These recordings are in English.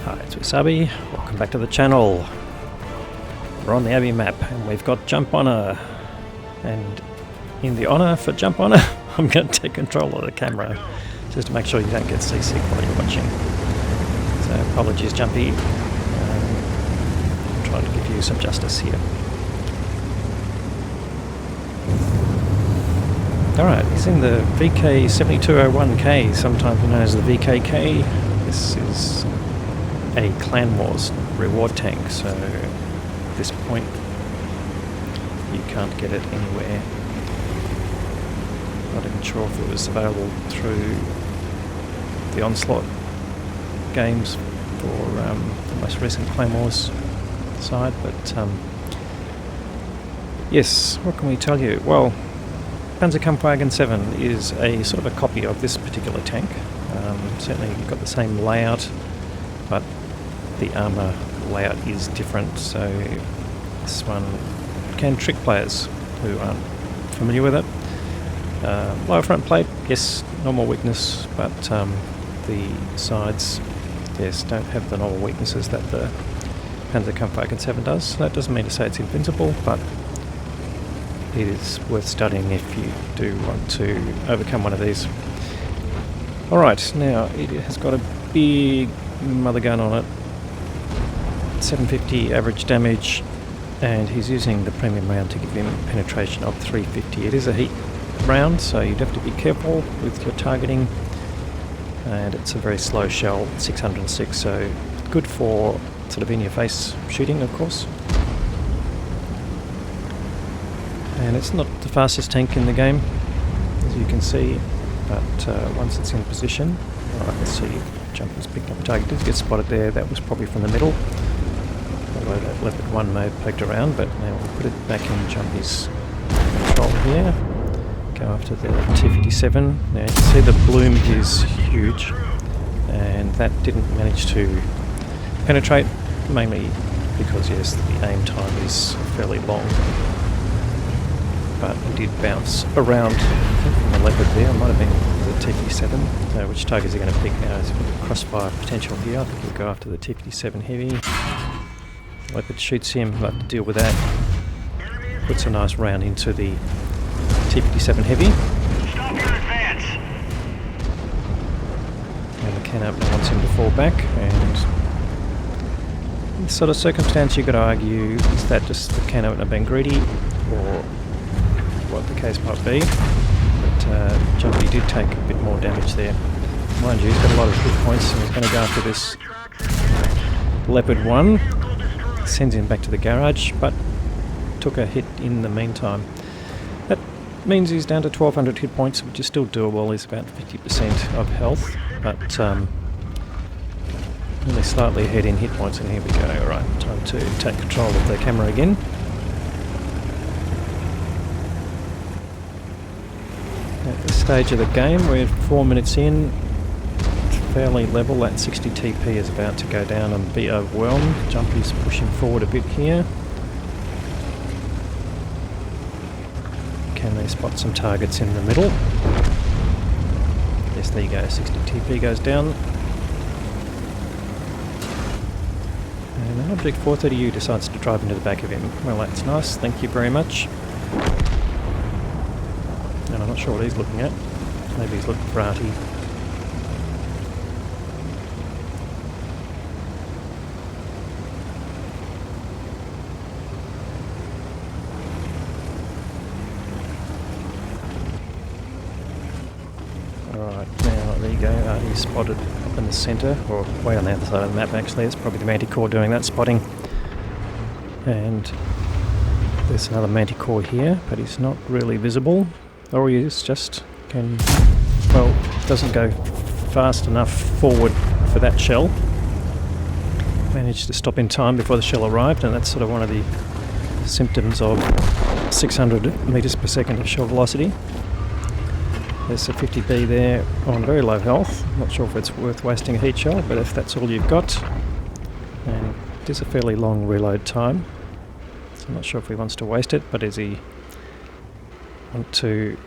Hi, it's Wasabi. Welcome back to the channel. We're on the Abbey map and we've got Jumphonner. And in the honour for Jumphonner, I'm going to take control of the camera just to make sure you don't get seasick while you're watching. So apologies, Jumpy. I'm trying to give you some justice here. Alright, he's in the VK7201K, sometimes known as the VKK. This is a Clan Wars reward tank, so at this point you can't get it anywhere. Not even sure if it was available through the Onslaught games for the most recent Clan Wars side, but yes, what can we tell you? Well, Panzerkampfwagen 7 is a sort of a copy of this particular tank. Certainly you've got the same layout, but the armour layout is different, so this one can trick players who aren't familiar with it. Lower front plate, yes, normal weakness, but the sides, yes, don't have the normal weaknesses that the Panzerkampfwagen 7 does. That doesn't mean to say it's invincible, but it is worth studying if you do want to overcome one of these. Alright, now it has got a big mother gun on it, 750 average damage, and he's using the premium round to give him penetration of 350. It is a heat round, so you'd have to be careful with your targeting, and it's a very slow shell, 606, so good for sort of in your face shooting, of course. And it's not the fastest tank in the game, as you can see, but once it's in position, alright, let's see if Jumper's picked up a target. Did get spotted there, that was probably from the middle, although that Leopard 1 may have poked around, but now we'll put it back in Jumpy's control here. Go after the T-57. Now you can see the bloom is huge, and that didn't manage to penetrate, mainly because, yes, the aim time is fairly long. But it did bounce around, I think, from the Leopard there. It might have been the T-57. Which targets are going to pick now? There's a bit of crossfire potential here. I think we'll go after the T-57 Heavy. Leopard shoots him, we'll have to deal with that. Puts a nice round into the T-57 Heavy. Stop your advance. And the can opener wants him to fall back, and in this sort of circumstance you could argue, is that just the can opener being greedy, or what the case might be, but Jumpy did take a bit more damage there. Mind you, he's got a lot of hit points, and he's going to go after this Leopard 1. Sends him back to the garage, but took a hit in the meantime. That means he's down to 1200 hit points, which is still doable. He's about 50% of health, but only slightly ahead in hit points, and here we go. Alright, time to take control of the camera again. At this stage of the game, we're 4 minutes in, it's fairly level. That 60 TP is about to go down and be overwhelmed. Jumpy's pushing forward a bit here. Can they spot some targets in the middle? Yes, there you go, 60 TP goes down. And an Object 430U decides to drive into the back of him. Well, that's nice, thank you very much. And I'm not sure what he's looking at. Maybe he's looking for Artie. Alright, now there you go. Artie's spotted up in the centre, or way on the other side of the map actually. It's probably the Manticore doing that spotting. And there's another Manticore here, but he's not really visible. Or he is just well, doesn't go fast enough forward for that shell. Managed to stop in time before the shell arrived, and that's sort of one of the symptoms of 600 meters per second of shell velocity. There's a 50B there on very low health. Not sure if it's worth wasting a heat shell, but if that's all you've got, and it is a fairly long reload time, so I'm not sure if he wants to waste it, but is he want to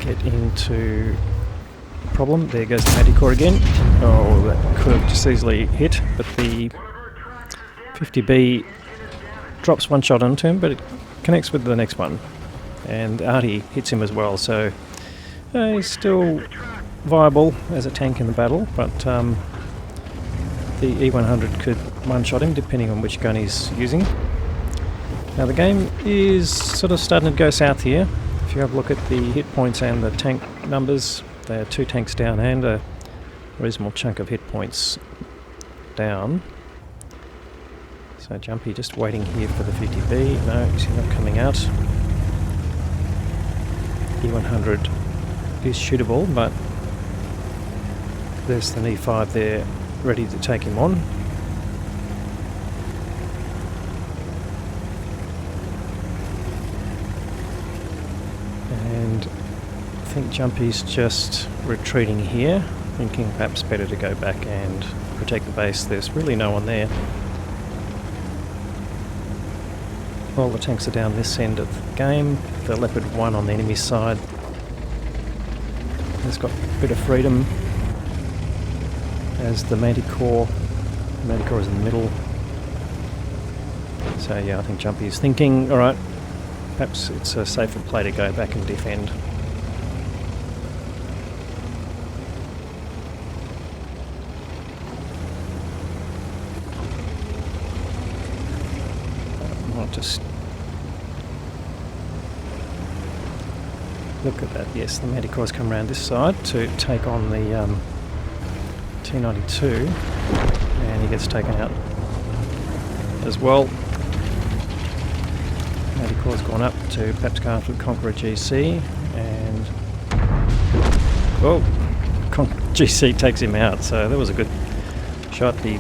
get into problem. There goes the Manticore again. Oh, that could have just easily hit, but the 50B drops one shot onto him, but it connects with the next one. And Artie hits him as well, so he's still viable as a tank in the battle, but the E100 could one-shot him depending on which gun he's using. Now the game is sort of starting to go south here. If you have a look at the hit points and the tank numbers, they are 2 tanks down and a reasonable chunk of hit points down. So Jumpy just waiting here for the 50B. No, he's not coming out. E100 is shootable, but there's the E5 there ready to take him on. And I think Jumpy's just retreating here, thinking perhaps better to go back and protect the base. There's really no one there. All the tanks are down this end of the game. The Leopard 1 on the enemy side has got a bit of freedom as the Manticore. The Manticore is in the middle. So yeah, I think Jumpy is thinking, alright, perhaps it's a safer play to go back and defend. I'll just look at that. Yes, the Manticore's come around this side to take on the T92, and he gets taken out as well. Manticore's gone up to perhaps go after the Conqueror GC, and GC takes him out. So that was a good shot. He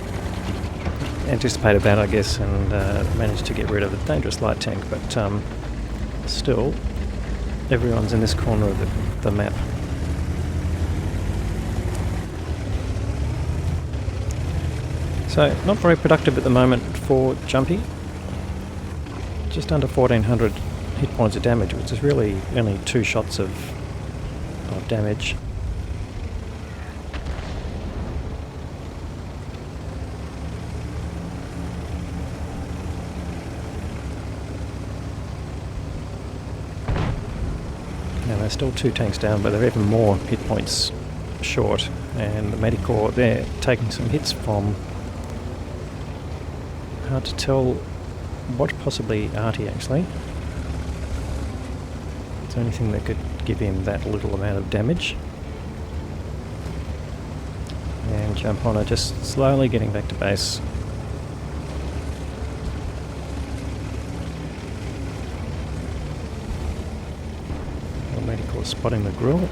anticipated that, I guess, and managed to get rid of a dangerous light tank, but still everyone's in this corner of the map. So not very productive at the moment for Jumpy. Just under 1400 hit points of damage, which is really only 2 shots of damage. Now they're still 2 tanks down, but they're even more hit points short, and the Manticore, they're taking some hits from, hard to tell what, possibly Artie actually. It's the only thing that could give him that little amount of damage. And Jumphonner just slowly getting back to base. Manticore spotting the grill.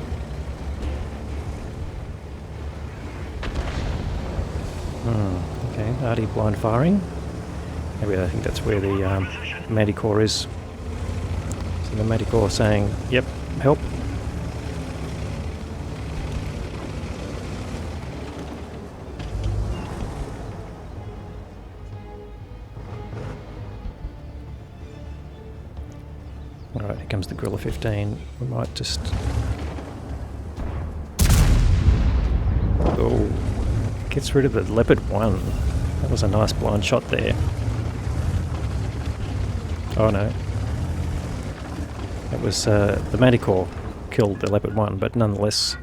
Okay, Artie blind firing. Maybe I think that's where the Manticore is. So the Manticore saying, yep, help. Alright, here comes the Gorilla 15. We might just... Oh, gets rid of the Leopard 1. That was a nice blind shot there. Oh no. It was the Manticore killed the Leopard 1, but nonetheless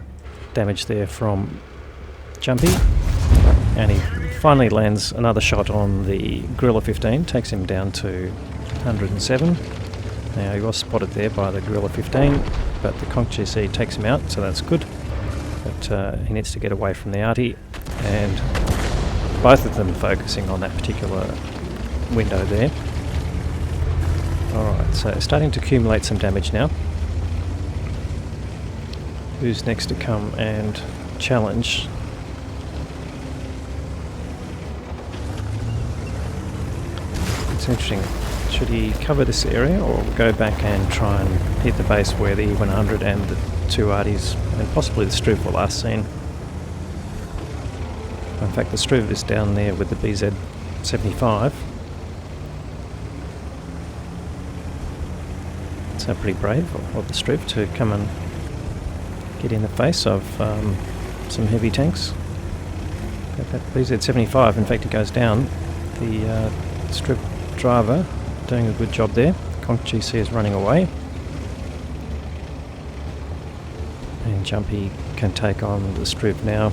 damage there from Jumpy. And he finally lands another shot on the Gorilla 15, takes him down to 107. Now he was spotted there by the Gorilla 15, but the Conch GC takes him out, so that's good. But he needs to get away from the Artie, and both of them focusing on that particular window there. Alright, so starting to accumulate some damage now. Who's next to come and challenge? It's interesting. Should he cover this area or go back and try and hit the base where the E100 and the 2 Arties and possibly the Struve were last seen? In fact, the Struve is down there with the BZ-75. So pretty brave of the Struve to come and get in the face of some heavy tanks. But that BZ-75, in fact, it goes down. The strip driver doing a good job there. Conch GC is running away. And Jumpy can take on the strip now.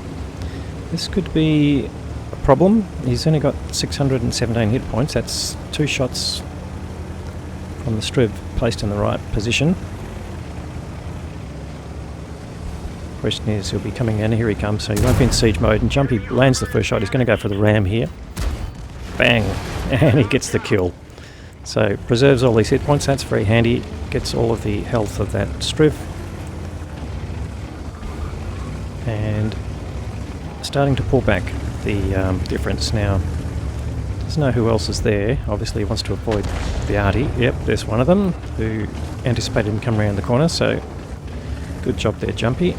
This could be a problem. He's only got 617 hit points. That's 2 shots from the strip placed in the right position. Question is, he'll be coming in. Here he comes, so he won't be in siege mode. And Jumpy lands the first shot. He's going to go for the ram here. Bang! And he gets the kill. So preserves all these hit points. That's very handy. Gets all of the health of that striv. And starting to pull back the difference now. Doesn't know who else is there. Obviously he wants to avoid the arty. Yep, there's one of them who anticipated him coming around the corner, so good job there, Jumpy.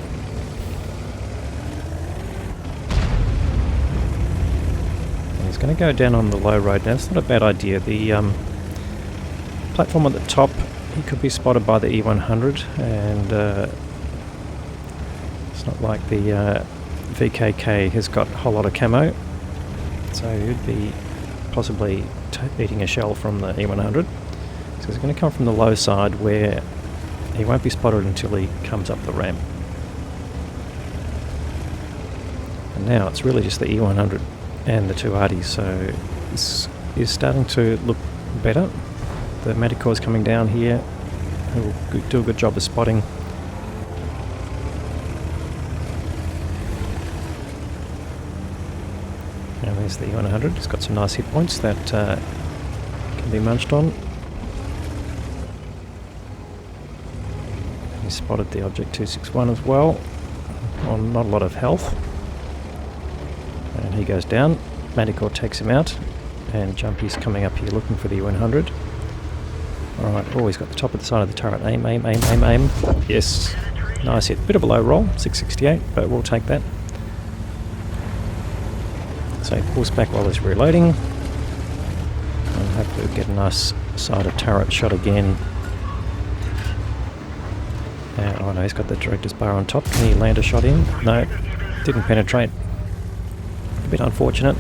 And he's going to go down on the low road now. It's not a bad idea. The platform at the top, he could be spotted by the E100, and it's not like the VKK has got a whole lot of camo, so he'd be possibly eating a shell from the E100. So he's going to come from the low side where he won't be spotted until he comes up the ramp. And now it's really just the E100 and the 2 arties, so this is starting to look better. The Manticore is coming down here, who will do a good job of spotting. And there's the E100. It's got some nice hit points that can be munched on. He spotted the Object 261 as well, on not a lot of health. And he goes down. Manticore takes him out, and Jumpy's coming up here looking for the E100. Alright, oh, he's got the top of the side of the turret. Aim, aim, aim, aim, aim. Yes, nice hit. Bit of a low roll, 668, but we'll take that. So he pulls back while he's reloading. And hopefully we'll get a nice side of turret shot again. Oh no, he's got the director's bar on top. Can he land a shot in? No, didn't penetrate. A bit unfortunate.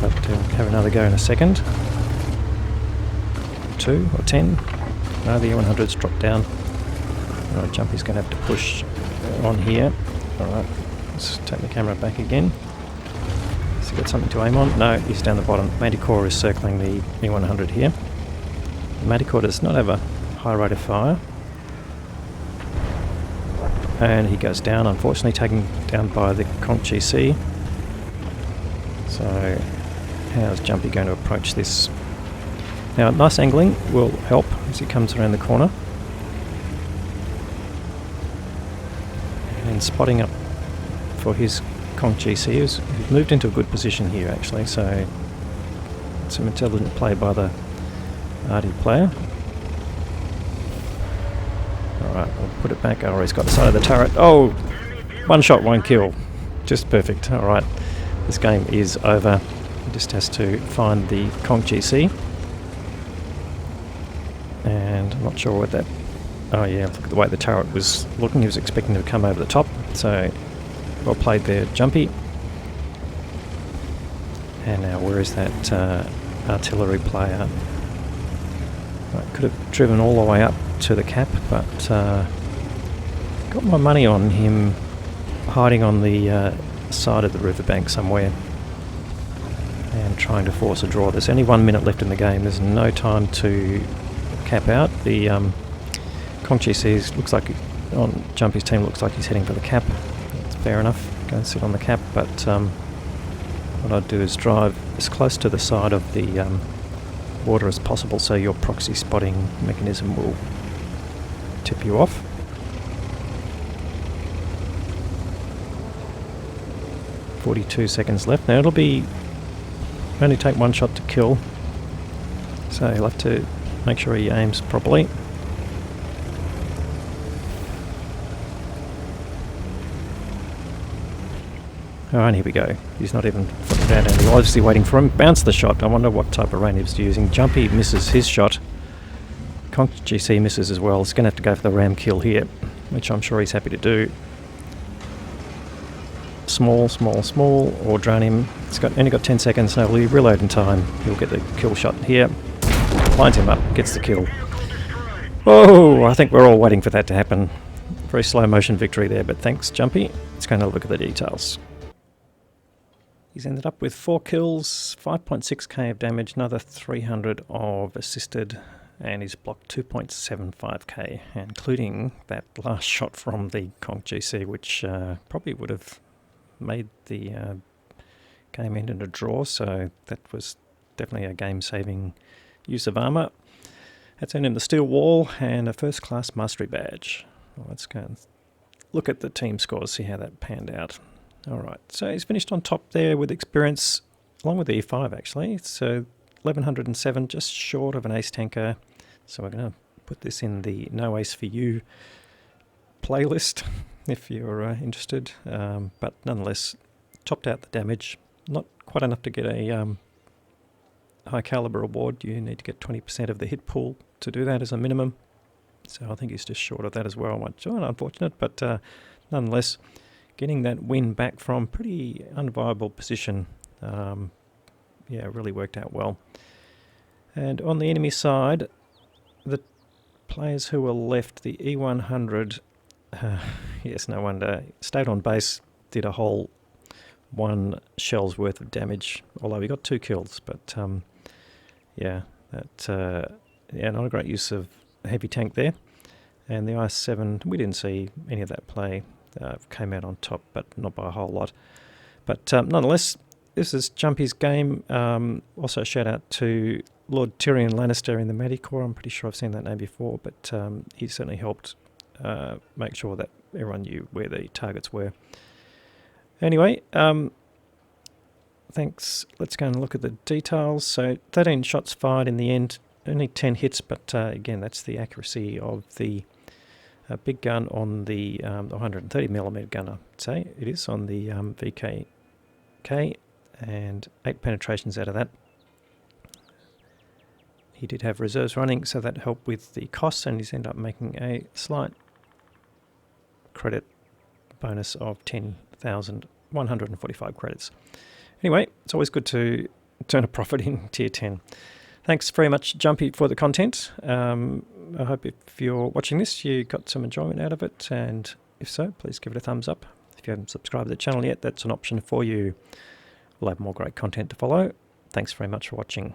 But have another go in a second. 2 or 10. No, the E100's dropped down. Alright, Jumpy's going to have to push on here. Alright, let's take the camera back again. Has he got something to aim on? No, he's down the bottom. Manticore is circling the E100 here. The Manticore does not have a high rate of fire. And he goes down, unfortunately taken down by the Conch GC. So how's Jumpy going to approach this? Now, nice angling will help as he comes around the corner. And spotting up for his Conch GC. He's moved into a good position here actually, so some intelligent play by the arty player. Alright, I'll put it back. Oh, he's got the side of the turret. Oh! 1 shot, 1 kill. Just perfect. Alright, this game is over. He just has to find the Conch GC. And I'm not sure what that... Oh yeah, look at the way the turret was looking. He was expecting to come over the top. So, well played there, Jumpy. And now where is that artillery player? Right, could have driven all the way up to the cap, but got my money on him hiding on the side of the riverbank somewhere and trying to force a draw. There's only 1 minute left in the game. There's no time to cap out. The Conch GC looks like, on Jumpy's team, looks like he's heading for the cap. That's fair enough. Go and sit on the cap, but what I'd do is drive as close to the side of the water as possible so your proxy spotting mechanism will tip you off. .42 seconds left. Now it'll be only take 1 shot to kill, so you'll have to make sure he aims properly. Oh, and here we go. He's not even putting it down, and he's obviously waiting for him. Bounce the shot. I wonder what type of rain he was using. Jumpy misses his shot. Conch GC misses as well. He's going to have to go for the ram kill here. which I'm sure he's happy to do. Small, small, small, or drone him. It's only got 10 seconds, no reload in time. He'll get the kill shot here. Lines him up, gets the kill. Oh, I think we're all waiting for that to happen. Very slow motion victory there, but thanks, Jumpy. Let's go and have a look at the details. He's ended up with 4 kills, 5.6k of damage, another 300 of assisted, and he's blocked 2.75k, including that last shot from the Conch GC, which probably would have made the game end in a draw, so that was definitely a game-saving use of armour. That's earned him the steel wall and a first-class mastery badge. Well, let's go and look at the team scores, see how that panned out. Alright, so he's finished on top there with experience, along with the E5 actually, so 1107, just short of an ace tanker. So we're going to put this in the No Ace for You playlist if you're interested, but nonetheless topped out the damage. Not quite enough to get a high caliber award. You need to get 20% of the hit pool to do that as a minimum, so I think he's just short of that as well, which is unfortunate, but nonetheless getting that win back from pretty unviable position, yeah, really worked out well. And on the enemy side, the players who were left, the E100, yes, no wonder, stayed on base, did a whole 1 shell's worth of damage, although he got 2 kills, but yeah, that yeah, not a great use of a heavy tank there. And the IS-7, we didn't see any of that play, came out on top, but not by a whole lot. But nonetheless, this is Jumpy's game. Also shout out to Lord Tyrion Lannister in the Maddie Corps. I'm pretty sure I've seen that name before, but he certainly helped make sure that everyone knew where the targets were. Anyway, thanks. Let's go and look at the details. So 13 shots fired in the end, only 10 hits, but again, that's the accuracy of the big gun on the 130mm gun, I'd say it is, on the VKK, and 8 penetrations out of that. He did have reserves running, so that helped with the costs, and he's ended up making a slight credit bonus of 10,145 credits. Anyway, it's always good to turn a profit in Tier 10. Thanks very much, Jumpy, for the content. I hope if you're watching this, you got some enjoyment out of it, and if so, please give it a thumbs up. If you haven't subscribed to the channel yet, that's an option for you. We'll have more great content to follow. Thanks very much for watching.